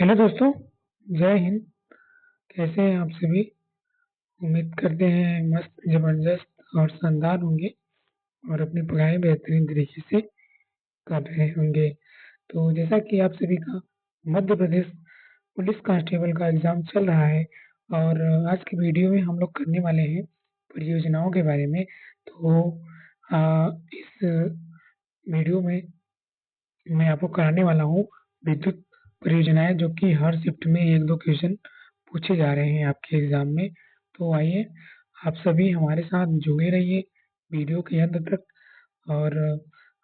Hello दोस्तों, जय हिंद। कैसे हैं आप सभी? उम्मीद करते हैं मस्त, जबरदस्त और शानदार होंगे और अपनी पढ़ाई बेहतरीन तरीके से कर रहे होंगे। तो जैसा कि आप सभी का मध्य प्रदेश पुलिस कांस्टेबल का एग्जाम चल रहा है और आज की वीडियो में हम लोग करने वाले हैं परियोजनाओं के बारे में। तो इस वीडियो में मैं आपको कराने वाला हूँ विद्युत परियोजनाएं, जो कि हर शिफ्ट में एक दो क्वेश्चन पूछे जा रहे हैं आपके एग्जाम में। तो आइए, आप सभी हमारे साथ जुड़े रहिए वीडियो के अंत तक और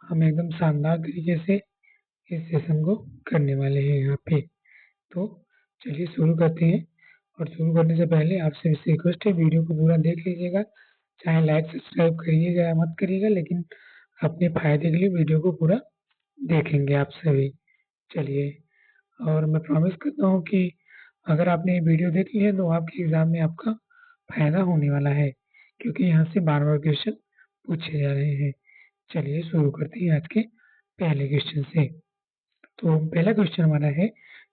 हम एकदम शानदार तरीके से इस सेशन को करने वाले हैं यहाँ पे। तो चलिए शुरू करते हैं। और शुरू करने से पहले आपसे रिक्वेस्ट है, वीडियो को पूरा देख लीजिएगा। चाहे लाइक सब्सक्राइब करिएगा या मत करिएगा, लेकिन अपने फायदे के लिए वीडियो को पूरा देखेंगे आप सभी। चलिए, और मैं प्रॉमिस करता हूँ कि अगर आपने ये वीडियो देख ली है तो आपके एग्जाम में आपका फायदा होने वाला है, क्योंकि यहाँ से बार बार क्वेश्चन पूछे जा रहे हैं। चलिए शुरू करते हैं आज के पहले क्वेश्चन से। तो पहला क्वेश्चन हमारा है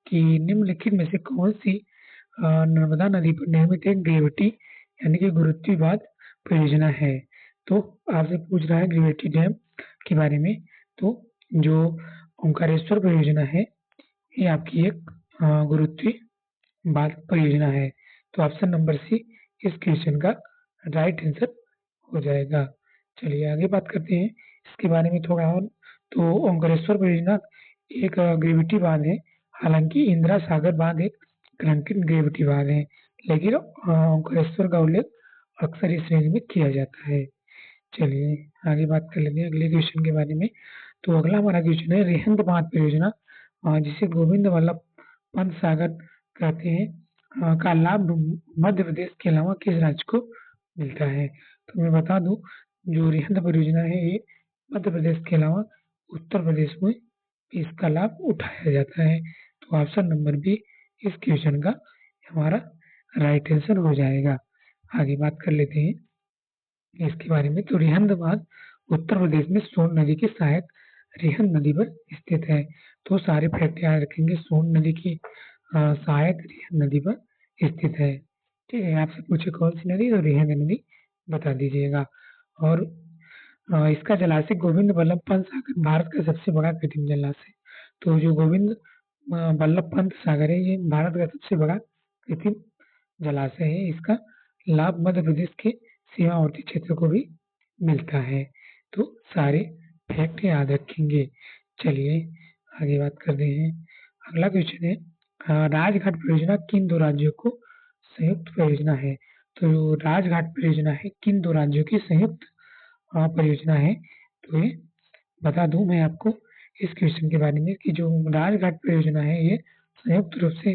कि निम्नलिखित में से कौन सी नर्मदा नदी पर निर्मित एक ग्रेविटी यानी कि गुरुत्वाद परियोजना है। तो आपसे पूछ रहा है ग्रेविटी डैम के बारे में। तो जो ओंकारेश्वर परियोजना है, ये आपकी एक गुरुत्वाद परियोजना है। तो ऑप्शन नंबर सी इस क्वेश्चन का राइट आंसर हो जाएगा। चलिए आगे बात करते हैं इसके बारे में थोड़ा और। तो ओंकारेश्वर परियोजना एक ग्रेविटी बांध है। हालांकि इंदिरा सागर बांध एक क्रंकित ग्रेविटी बांध है, लेकिन ओंकारेश्वर का उल्लेख अक्सर इस रेंज में किया जाता है। चलिए आगे बात कर लेते हैं अगले क्वेश्चन के बारे में। तो अगला हमारा क्वेश्चन है रिहंद बांध परियोजना, जिसे गोविंद वल्लभ पंत सागर कहते हैं, का लाभ मध्य प्रदेश के अलावा किस राज्य को मिलता है। तो मैं बता दूं, जो रिहंद परियोजना है ये मध्य प्रदेश के अलावा उत्तर प्रदेश में इसका लाभ उठाया जाता है। तो ऑप्शन नंबर बी इस क्वेश्चन का हमारा राइट आंसर हो जाएगा। आगे बात कर लेते हैं इसके बारे में। तो रिहंद बांध उत्तर प्रदेश में सोन नदी की सहायक रिहंद नदी पर स्थित है। तो सारे फैक्ट याद रखेंगे, सोन नदी की सहायक रिहंद नदी पर स्थित है। ठीक है, आपसे पूछे कौन सी नदी, तो रिहंद नदी बता दीजिएगा। और इसका जलाशय गोविंद वल्लभ पंत सागर भारत का सबसे बड़ा कृत्रिम जलाशय। तो जो गोविंद वल्लभ पंत सागर है, ये भारत का सबसे बड़ा कृत्रिम जलाशय है। इसका लाभ मध्य प्रदेश के सीमावर्ती क्षेत्र को भी मिलता है। तो सारे फैक्ट याद रखेंगे। चलिए आगे बात करते हैं। अगला क्वेश्चन है राजघाट परियोजना किन दो राज्यों को संयुक्त परियोजना है। तो राजघाट परियोजना है किन दो राज्यों की संयुक्त परियोजना है। तो ये बता दूं मैं आपको इस क्वेश्चन के बारे में कि जो राजघाट परियोजना है ये संयुक्त रूप से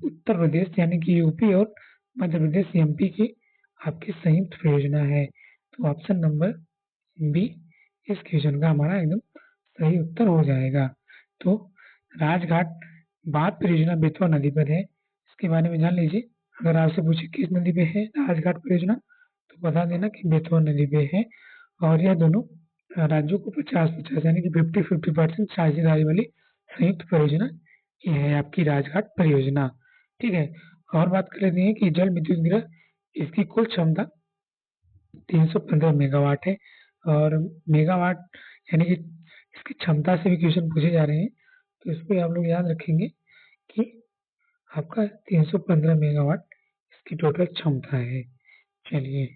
उत्तर प्रदेश यानी कि यूपी और मध्य प्रदेश एमपी की आपकी संयुक्त परियोजना है। तो ऑप्शन नंबर बी इस क्वेश्चन का हमारा एकदम सही उत्तर हो जाएगा। तो राजघाट बांध परियोजना बेतवा नदी पर है, इसके बारे में जान लीजिए। अगर आपसे पूछे किस नदी पे है राजघाट परियोजना, तो बता देना कि बेतवा नदी पे है। और यह दोनों राज्यों को 50-50 यानी कि 50-50% साझेदारी वाली संयुक्त परियोजना ये है आपकी राजघाट परियोजना। ठीक है, और बात कर लेते हैं कि जल विद्युत गृह इसकी कुल क्षमता 315 मेगावाट है। और मेगावाट यानी कि इसकी क्षमता से भी क्वेश्चन पूछे जा रहे हैं, तो इसको आप लोग याद रखेंगे कि आपका 315 मेगावाट इसकी टोटल क्षमता है। चलिए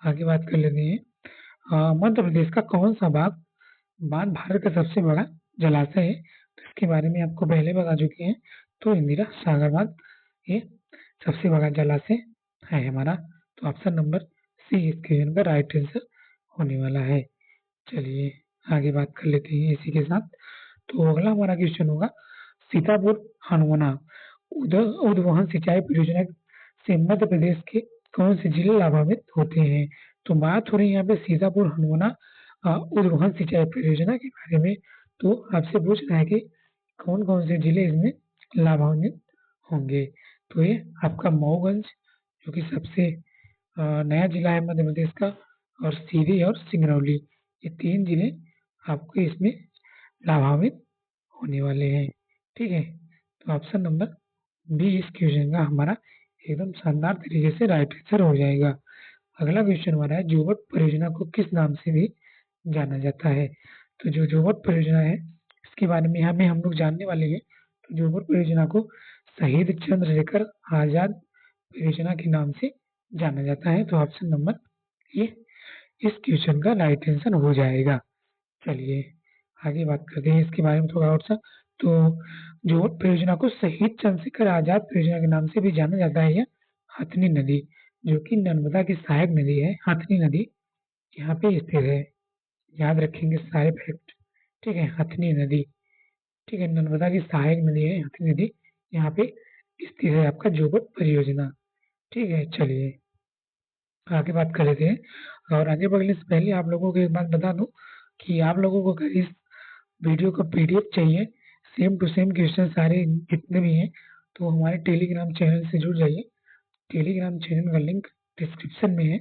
आगे बात कर लेते हैं। मध्य प्रदेश का कौन सा बांध भारत का सबसे बड़ा जलाशय है। तो इसके बारे में आपको पहले बता चुके हैं। तो इंदिरा सागर बांध ये सबसे बड़ा जलाशय है हमारा। तो ऑप्शन नंबर सी इस क्वेश्चन का राइट आंसर होने वाला है। चलिए आगे बात कर लेते हैं इसी के साथ। तो अगला हमारा क्वेश्चन होगा सीतापुर हनुमाना उद्वहन सिंचाई परियोजना से मध्य प्रदेश के कौन से जिले लाभान्वित होते हैं। तो बात हो रही है यहाँ पे सीतापुर हनुमाना उद्वहन सिंचाई परियोजना के बारे में। तो आपसे पूछ रहा है कि कौन कौन से जिले इसमें लाभान्वित होंगे। तो ये आपका मऊगंज, जो कि सबसे नया जिला है मध्य प्रदेश का, और सीधी और सिंगरौली, ये 3 जिले आपको इसमें लाभान्वित होने वाले हैं। ठीक है, तो ऑप्शन नंबर बी इस क्वेश्चन का हमारा एकदम शानदार तरीके से राइट आंसर हो जाएगा। अगला क्वेश्चन हमारा है जोवट परियोजना को किस नाम से भी जाना जाता है। तो जो जोवट परियोजना है इसके बारे में हम लोग जानने वाले हैं। तो जोवट परियोजना को शहीद चंद्रशेखर आजाद परियोजना के नाम से जाना जाता है। तो ऑप्शन नंबर ये इस क्वेश्चन का राइट आंसर हो जाएगा। चलिए आगे बात करते हैं इसके बारे में थोड़ा और सा। तो जोवट परियोजना को शहीद चंद्रशेखर आजाद परियोजना के नाम से भी जाना जाता है। यह हथनी नदी जो कि नर्मदा की सहायक नदी है, हथनी नदी यहाँ पे स्थित है। याद रखेंगे सारे फैक्ट। ठीक है, हथनी नदी, ठीक है, नर्मदा की सहायक नदी है हथनी नदी, यहाँ पे स्थित है आपका जोवट परियोजना। ठीक है, चलिए आगे बात कर लेते हैं। और आगे बढ़ने से पहले आप लोगों को एक बात बता दूं कि आप लोगों को अगर इस वीडियो का पीडीएफ चाहिए, सेम टू सेम क्वेश्चन सारे जितने भी हैं, तो हमारे टेलीग्राम चैनल से जुड़ जाइए। टेलीग्राम चैनल का लिंक डिस्क्रिप्शन में है,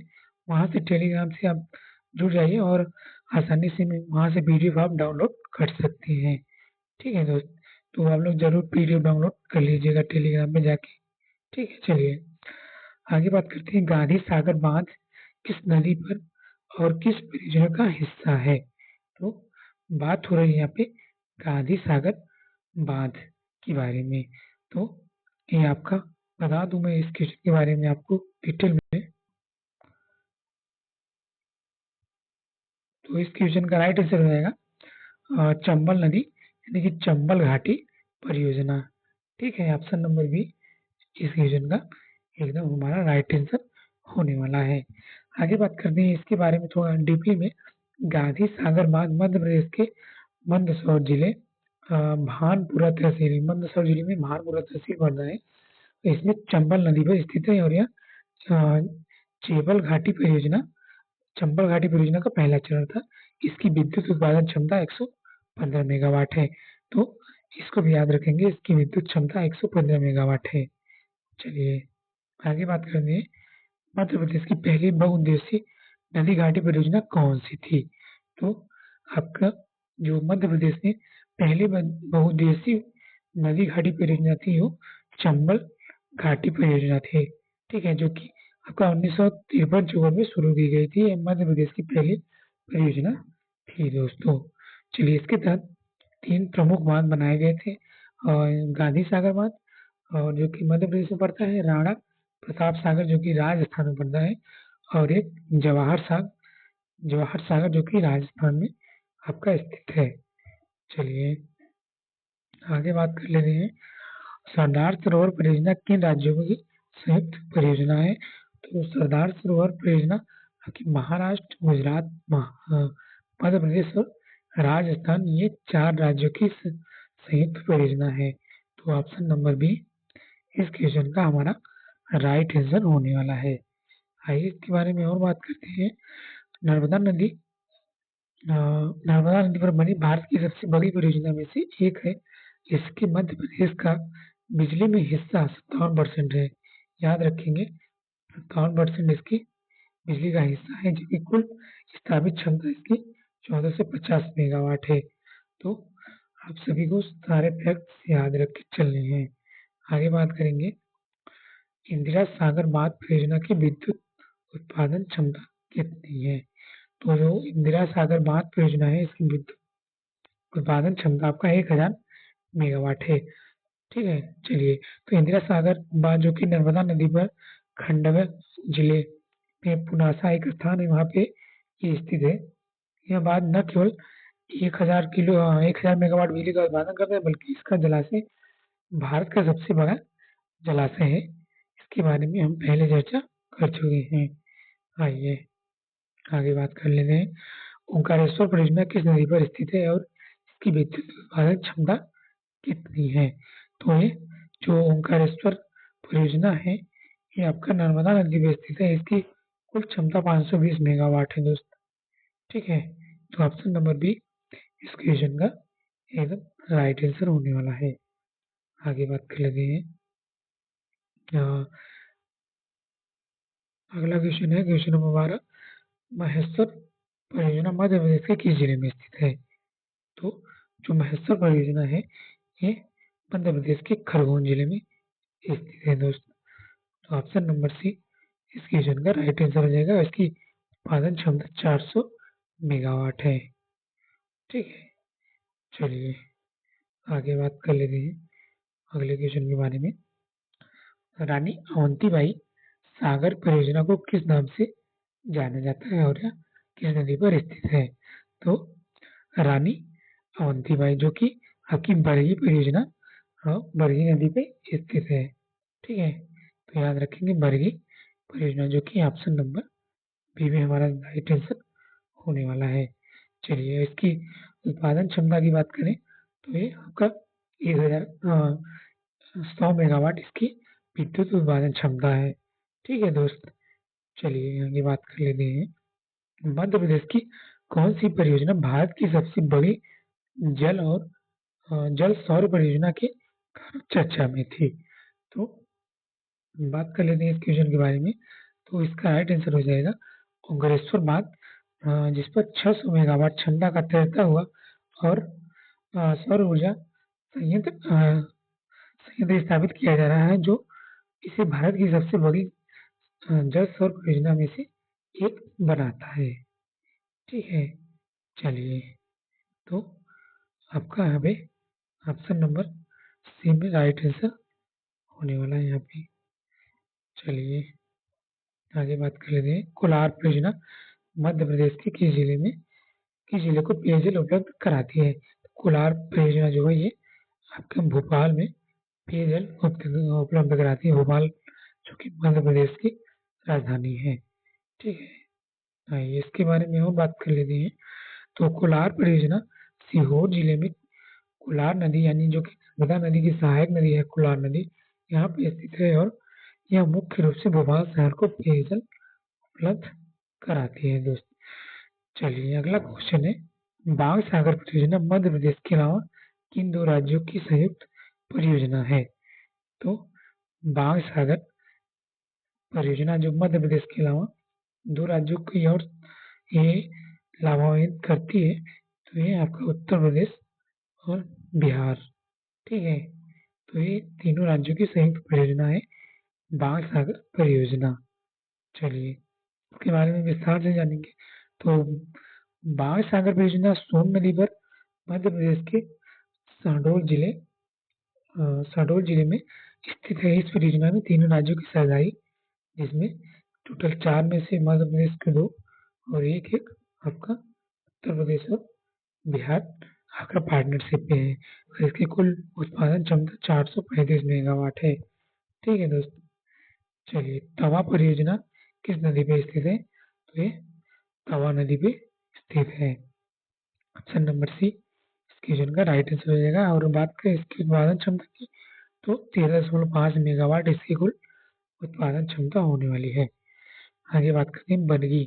वहाँ से टेलीग्राम से आप जुड़ जाइए और आसानी से वहाँ से पीडीएफ आप डाउनलोड कर सकते हैं। ठीक है दोस्त, तो आप लोग जरूर पीडीएफ डाउनलोड कर लीजिएगा टेलीग्राम में जाके। ठीक है, चलिए आगे बात करते हैं। गांधी सागर बांध किस नदी पर और किस परियोजना का हिस्सा है। तो बात हो रही है यहाँ पे गांधी सागर बांध के बारे में। तो ये आपका बता दूं मैं इस क्वेश्चन के बारे में आपको डिटेल में। तो इस क्वेश्चन का राइट आंसर हो जाएगा चंबल नदी यानी कि चंबल घाटी परियोजना। ठीक है, ऑप्शन नंबर बी इस क्वेश्चन का एकदम हमारा राइट आंसर होने वाला है। आगे बात करते हैं इसके बारे में थोड़ा डीपली में। गांधी सागर बांध मध्य प्रदेश के मंदसौर जिले भानपुरा तहसील, मंदसौर जिले में भानपुरा तहसील पड़ता है। इसमें चंबल नदी पर स्थित है और यह अ, चेबल घाटी परियोजना, चंबल घाटी परियोजना का पहला चरण था। इसकी विद्युत उत्पादन क्षमता 115 मेगावाट है। तो इसको भी याद रखेंगे, इसकी विद्युत क्षमता 115 मेगावाट है। चलिए आगे बात करते हैं। मध्य प्रदेश की पहली बहुउद्देशीय नदी घाटी परियोजना कौन सी थी। तो आपका जो मध्य प्रदेश में पहली बहुउद्देशीय नदी घाटी परियोजना थी वो चंबल घाटी परियोजना थी। ठीक है, जो कि आपका 1953-54 में शुरू की गई थी। यह मध्य प्रदेश की पहली परियोजना थी दोस्तों। चलिए इसके तहत 3 प्रमुख बांध बनाए गए थे और गांधी सागर बांध और जो कि मध्य प्रदेश में पड़ता है, राणा प्रताप सागर जो कि राजस्थान में पड़ता है, और एक जवाहर सागर जो कि राजस्थान में आपका स्थित है। चलिए आगे बात कर लेते हैं। सरदार सरोवर परियोजना किन राज्यों की संयुक्त परियोजना है। तो सरदार सरोवर परियोजना आपकी महाराष्ट्र, गुजरात, मध्य प्रदेश और राजस्थान, ये 4 राज्यों की संयुक्त परियोजना है। तो ऑप्शन नंबर बी इस क्वेश्चन का हमारा राइट आंसर होने वाला है। आइए इसके बारे में और बात करते हैं। नर्मदा नदी नर्मदा नदी पर बनी भारत की सबसे बड़ी परियोजना में से एक है। इसके मध्य प्रदेश का बिजली में हिस्सा 57% है। याद रखेंगे 57% इसकी बिजली का हिस्सा है, जबकि कुल स्थापित क्षमता इसकी 14 से 50 मेगावाट है। तो आप सभी को सारे फैक्ट्स याद रख के चलने हैं। आगे बात करेंगे। इंदिरा सागर बांध परियोजना की विद्युत उत्पादन क्षमता कितनी है। तो जो इंदिरा सागर बांध परियोजना है इसकी विद्युत उत्पादन क्षमता आपका 1000 मेगावाट है। ठीक है, चलिए तो इंदिरा सागर बांध जो कि नर्मदा नदी पर खंडवा जिले में पुनासा एक स्थान है, वहाँ पे ये स्थित है। यह बांध न केवल 1000 मेगावाट बिजली का उत्पादन करता है, बल्कि इसका जलाशय भारत का सबसे बड़ा जलाशय है। इसके बारे में हम पहले चर्चा कर चुके हैं। आइए आगे बात कर लेते हैं। ओंकारेश्वर परियोजना किस नदी पर स्थित है और इसकी विद्युत उत्पादन क्षमता कितनी है। तो ये जो ओंकारेश्वर परियोजना है ये आपका नर्मदा नदी पर स्थित है। इसकी कुल क्षमता 520 मेगावाट है दोस्त। ठीक है, तो ऑप्शन नंबर बी इस क्वेश्चन का एकदम राइट आंसर होने वाला है। आगे बात कर लेते हैं। अगला क्वेश्चन है क्वेश्चन नंबर 12। महेश्वर परियोजना मध्य प्रदेश के किस जिले में स्थित है। तो जो महेश्वर परियोजना है ये मध्य प्रदेश के खरगोन जिले में स्थित है दोस्तों। तो ऑप्शन नंबर सी इस क्वेश्चन का राइट आंसर हो जाएगा। इसकी उत्पादन क्षमता 400 मेगावाट है। ठीक है, चलिए आगे बात कर लेते हैं अगले क्वेश्चन के बारे में। रानी अवंतीबाई सागर परियोजना को किस नाम से जाना जाता है और यह किस नदी पर स्थित है? तो रानी अवंतीबाई जो कि आपकी बरगी परियोजना बरगी नदी पे स्थित है। ठीक है, तो याद रखेंगे बरगी परियोजना जो कि ऑप्शन नंबर बी में हमारा राइट आंसर होने वाला है। चलिए इसकी उत्पादन क्षमता की बात करें तो ये आपका 1,100 मेगावाट इसकी विद्युत उत्पादन क्षमता है। ठीक है दोस्त, चलिए आगे बात कर लेते हैं। मध्य प्रदेश की कौन सी परियोजना भारत की सबसे बड़ी जल और जल सौर परियोजना के चर्चा में थी? तो बात कर लेते हैं इस क्वेश्चन के बारे में। तो इसका राइट आंसर हो जाएगा ओंकारेश्वर बांध, जिस पर 600 मेगावाट क्षमता का तैरता हुआ और सौर ऊर्जा संयंत्र स्थापित किया जा रहा है, जो इसे भारत की सबसे बड़ी जल सौर परियोजना में से एक बनाता है। ठीक है, चलिए तो आपका यहाँ पे ऑप्शन नंबर सी में राइट आंसर होने वाला है यहाँ पे। चलिए आगे बात कर लेते हैं। कोलार परियोजना मध्य प्रदेश के किस जिले को पेयजल उपलब्ध कराती है? कोलार परियोजना जो है ये आपके भोपाल में पेयजल उपलब्ध कराती है। भोपाल जो कि मध्य प्रदेश की राजधानी है। ठीक है, आइए इसके बारे में और बात कर लेते हैं। तो कोलार परियोजना सीहोर जिले में कोलार नदी यानी जो कि नर्मदा नदी की सहायक नदी है कोलार नदी, यहाँ पे स्थित है और यह मुख्य रूप से भोपाल शहर को पेयजल उपलब्ध कराती है दोस्त। चलिए अगला क्वेश्चन है, बाघ सागर परियोजना मध्य प्रदेश के अलावा किन दो राज्यों की संयुक्त परियोजना है? तो बाघ सागर परियोजना जो मध्य प्रदेश के अलावा दो राज्यों की ओर ये लाभान्वित करती है, तो ये आपका उत्तर प्रदेश और बिहार। ठीक है, तो ये तीनों राज्यों की संयुक्त परियोजना है बाघ सागर परियोजना। चलिए इसके बारे में विस्तार से जानेंगे। तो बाघ सागर परियोजना सोन नदी पर मध्य प्रदेश के शहडोल जिले में स्थित है। इस परियोजना में तीनों राज्यों की साझेदारी, जिसमें टोटल 4 में से मध्य प्रदेश के 2 और एक आपका उत्तर प्रदेश और बिहार आपका पार्टनरशिप में है और इसकी कुल उत्पादन क्षमता 435 मेगावाट है। ठीक है दोस्तों, चलिए तवा परियोजना किस नदी पे स्थित है? तो ये तवा नदी पे स्थित है। ऑप्शन नंबर सी इस क्वेश्चन का राइट आंसर हो जाएगा। और बात करें इसकी उत्पादन क्षमता की तो 13.5 मेगावाट इसकी कुल उत्पादन क्षमता होने वाली है। आगे बात करते हैं बरगी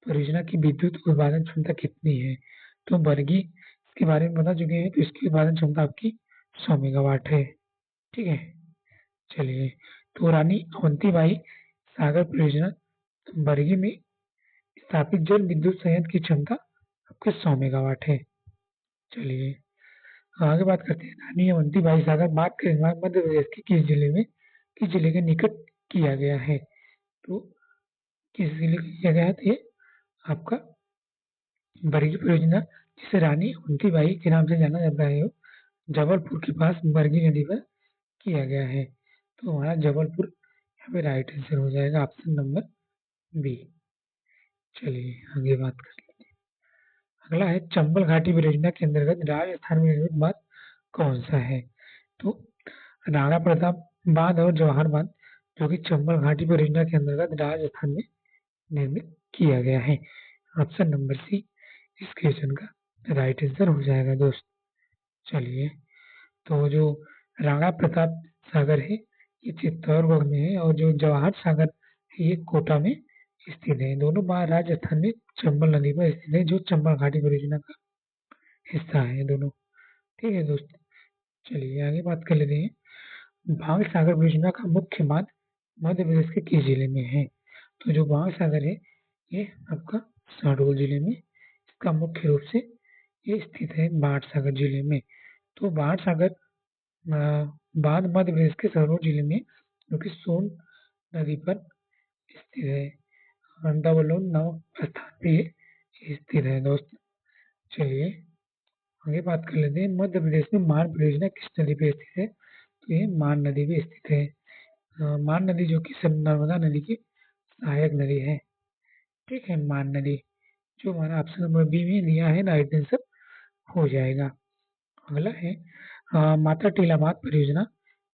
परियोजना की विद्युत उत्पादन क्षमता कितनी है? तो बरगी इसके बारे में बता चुके हैं, तो इसकी उत्पादन क्षमता आपकी 100 मेगावाट है। ठीक है, चलिए तो रानी अवंतीबाई सागर परियोजना बरगी में स्थापित जल विद्युत संयंत्र की क्षमता आपके 100 मेगावाट है। चलिए आगे बात करते हैं। रानी अवंतीबाई सागर बात करें मध्य प्रदेश के किस जिले के निकट किया गया है? तो किस जिले का किया गया है? तो ये आपका बरगी परियोजना जिसे रानी अवंतीबाई के नाम से जाना जाता है, जबलपुर के पास बरगी नदी पर किया गया है। तो हमारा जबलपुर यहाँ पे राइट आंसर हो जाएगा, ऑप्शन नंबर बी। चलिए आगे बात कर लेते हैं। अगला है चंबल घाटी परियोजना के अंतर्गत राजस्थान में निर्मित बांध कौन सा है? तो राणा प्रताप बांध और जवाहर बांध जो कि चंबल घाटी परियोजना के अंतर्गत राजस्थान में निर्मित किया गया है। ऑप्शन नंबर सी इस क्वेश्चन का राइट आंसर हो जाएगा दोस्त। चलिए तो जो राणा प्रताप सागर है ये चित्तौड़गढ़ में है और जो जवाहर सागर है ये कोटा में स्थित है। दोनों बार राजस्थान में चंबल नदी पर स्थित है, जो चंबल घाटी परियोजना का हिस्सा है दोनों। ठीक है दोस्त, चलिए आगे बात कर लेते हैं। बाघ सागर परियोजना का मुख्य बांध मध्य प्रदेश के किस जिले में है? तो जो बाघ सागर है ये आपका शहडोल जिले में, इसका मुख्य रूप से ये स्थित है बाढ़ सागर जिले में। तो बाढ़ सागर बांध मध्य प्रदेश के शहडोल जिले में, जो कि सोन नदी पर स्थित है। दवलोन नामक स्थान पे ये स्थित है दोस्त। चलिए आगे बात कर लेते हैं। मध्य प्रदेश में मान परियोजना किस नदी पे स्थित है? तो ये मान नदी पे स्थित है। मान नदी जो कि नर्मदा नदी की सहायक नदी है। ठीक है, मान नदी जो हमारा ऑप्शन नंबर बी में दिया है राइट आंसर हो जाएगा। अगला है माता टीला बांध परियोजना,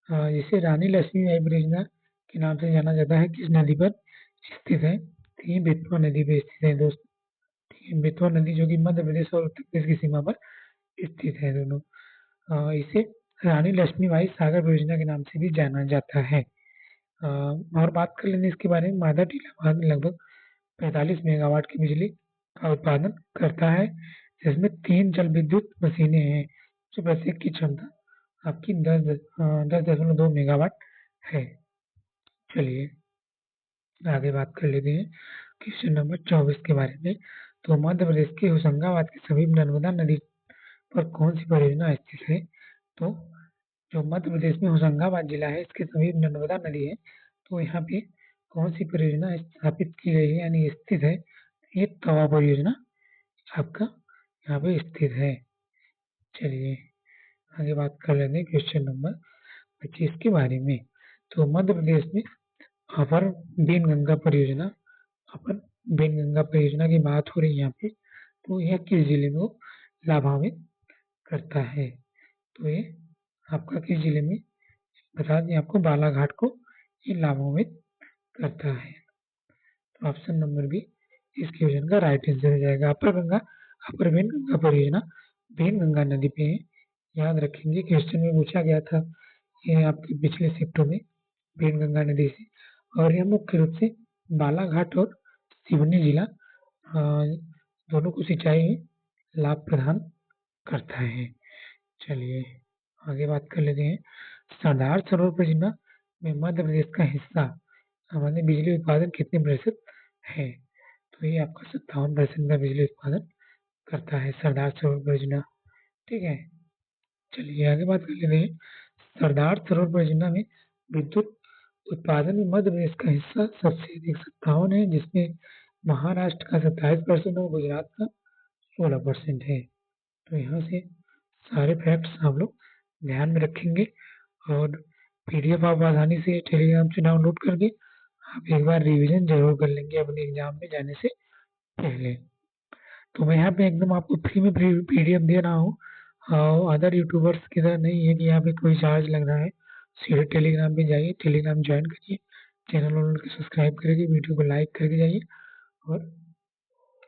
जिसे रानी लक्ष्मीबाई परियोजना के नाम से जाना जाता है, किस नदी पर स्थित है? तो ये बेतवा नदी पे स्थित है दोस्त। ठीक है, बेतवा नदी जो कि मध्य प्रदेश और उत्तर प्रदेश की सीमा पर स्थित है दोनों। इसे रानी लक्ष्मीबाई सागर परियोजना के नाम से भी जाना जाता है। और बात कर लेंगे इसके बारे में। माता टीला बांध लगभग 45 मेगावाट की बिजली का उत्पादन करता है, जिसमें 3 जल विद्युत मशीनें हैं, जो प्रत्येक की क्षमता आपकी 10.2 मेगावाट है। चलिए आगे बात कर लेते हैं क्वेश्चन नंबर 24 के बारे में। तो मध्य प्रदेश के होशंगाबाद के समीप नर्मदा नदी पर कौन सी परियोजना स्थित है? तो जो मध्य प्रदेश में होशंगाबाद जिला है, इसके समीप नर्मदा नदी है, तो यहाँ पे कौन सी परियोजना स्थापित की गई है यानी स्थित है? ये तवा परियोजना आपका यहाँ पे स्थित है। चलिए आगे बात कर लेते हैं क्वेश्चन नंबर 25 के बारे में। तो मध्य प्रदेश में अपर बेनगंगा परियोजना, अपर बेनगंगा परियोजना की बात हो रही है यहाँ पे, तो यह किस जिले में लाभान्वित करता है? तो ये आपका किस जिले में, बता दें आपको, बालाघाट को ये लाभान्वित करता है। तो ऑप्शन नंबर बी इस क्वेश्चन का राइट आंसर हो जाएगा। अपर बेनगंगा परियोजना बेनगंगा नदी पे है। याद रखेंगे क्वेश्चन में पूछा गया था ये आपके पिछले शिफ्टों में बेनगंगा नदी से, और यह मुख्य रूप से बालाघाट और सिवनी जिला दोनों को सिंचाई में लाभ प्रदान करता है। चलिए आगे बात कर लेते हैं। सरदार सरोवर परियोजना में मध्य प्रदेश का हिस्सा हमारे बिजली उत्पादन कितने प्रतिशत है? तो ये आपका 57% का बिजली उत्पादन करता है सरदार सरोवर परियोजना। ठीक है, चलिए आगे बात कर लेते हैं। सरदार सरोवर परियोजना में विद्युत उत्पादन में मध्य प्रदेश का हिस्सा सबसे अधिक 57 है, जिसमें महाराष्ट्र का 27% और गुजरात का 16% है। तो यहाँ से सारे फैक्ट्स आप लोग ध्यान में रखेंगे, और पीडीएफ आप आसानी से टेलीग्राम से डाउनलोड करके आप एक बार रिवीजन जरूर कर लेंगे अपने एग्जाम में जाने से पहले। तो मैं यहाँ पे एकदम आपको फ्री में पीडीएफ दे रहा हूँ, अदर यूट्यूबर्स की तरह नहीं है कि यहाँ पे कोई चार्ज लग रहा है। सीधे टेलीग्राम पे जाइए, टेलीग्राम ज्वाइन करिए, चैनल वानल को सब्सक्राइब करके वीडियो को लाइक करके जाइए, और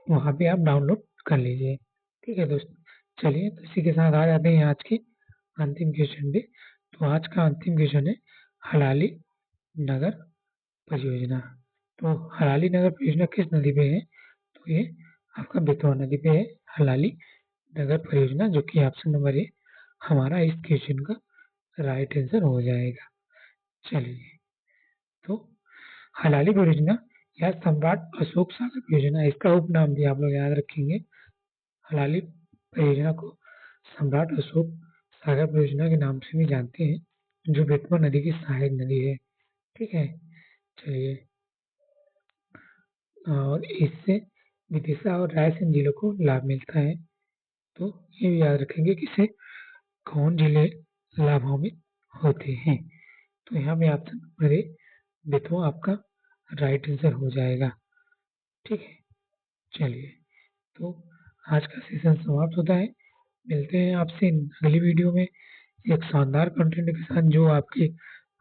वहाँ पे आप डाउनलोड कर लीजिए। ठीक है दोस्तों, चलिए तो इसी के साथ आ जाते हैं आज के अंतिम क्वेश्चन पे। तो आज का अंतिम क्वेश्चन है हलाली नगर परियोजना। तो हलाली नगर परियोजना किस नदी पे है? तो ये आपका बेतवा नदी पे है हलाली नगर परियोजना, जो कि ऑप्शन नंबर ए हमारा इस क्वेश्चन का राइट आंसर हो जाएगा। चलिए तो हलाली परियोजना या सम्राट अशोक सागर परियोजना, इसका उपनाम भी आप लोग याद रखेंगे। हलाली परियोजना को सम्राट अशोक सागर परियोजना के नाम से भी जानते हैं, जो बेतवा नदी की सहायक नदी है। ठीक है, चलिए और इससे विदिशा और रायसेन जिलों को लाभ मिलता है। तो ये भी याद रखेंगे कि इससे कौन जिले लाभान्वित होते हैं। तो यहाँ पे ऑप्शन नंबर ए बेतवा आपका राइट आंसर हो जाएगा। ठीक है, चलिए तो आज का सेशन समाप्त होता है। मिलते हैं आपसे अगली वीडियो में एक शानदार कंटेंट के साथ, जो आपकी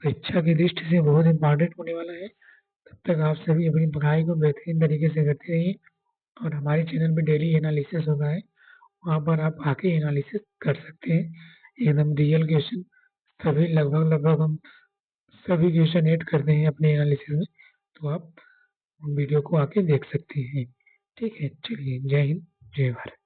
परीक्षा की दृष्टि से बहुत इंपॉर्टेंट होने वाला है। तब तक आप सभी अपनी पढ़ाई को बेहतरीन तरीके से करते रहिए, और हमारे चैनल पे डेली एनालिसिस होता है, वहाँ पर आप आके एनालिसिस कर सकते हैं। एकदम रियल क्वेश्चन सभी लगभग हम सभी क्वेश्चन ऐड करते हैं अपने एनालिसिस में, तो आप वीडियो को आके देख सकते हैं। ठीक है, चलिए जय हिंद जय भारत।